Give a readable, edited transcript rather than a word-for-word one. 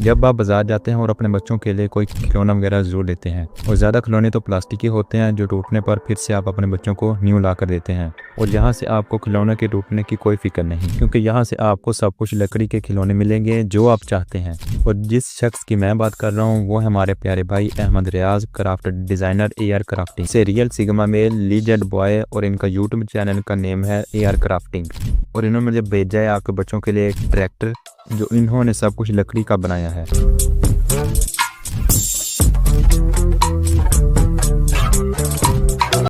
जब आप बाजार जाते हैं और अपने बच्चों के लिए कोई खिलौना वगैरह जरूर लेते हैं, और ज़्यादा खिलौने तो प्लास्टिक के होते हैं जो टूटने पर फिर से आप अपने बच्चों को न्यू ला कर देते हैं। और यहाँ से आपको खिलौने के टूटने की कोई फिक्र नहीं, क्योंकि यहाँ से आपको सब कुछ लकड़ी के खिलौने मिलेंगे जो आप चाहते हैं। और जिस शख्स की मैं बात कर रहा हूँ वो है हमारे प्यारे भाई अहमद रियाज क्राफ्ट डिज़ाइनर AR क्राफ्टिंग से real sigma male legend boy, और इनका यूट्यूब चैनल का नेम है AR क्राफ्टिंग। और इन्होंने मुझे भेजा है आपके बच्चों के लिए एक ट्रैक्टर जो इन्होंने सब कुछ लकड़ी का बनाया है।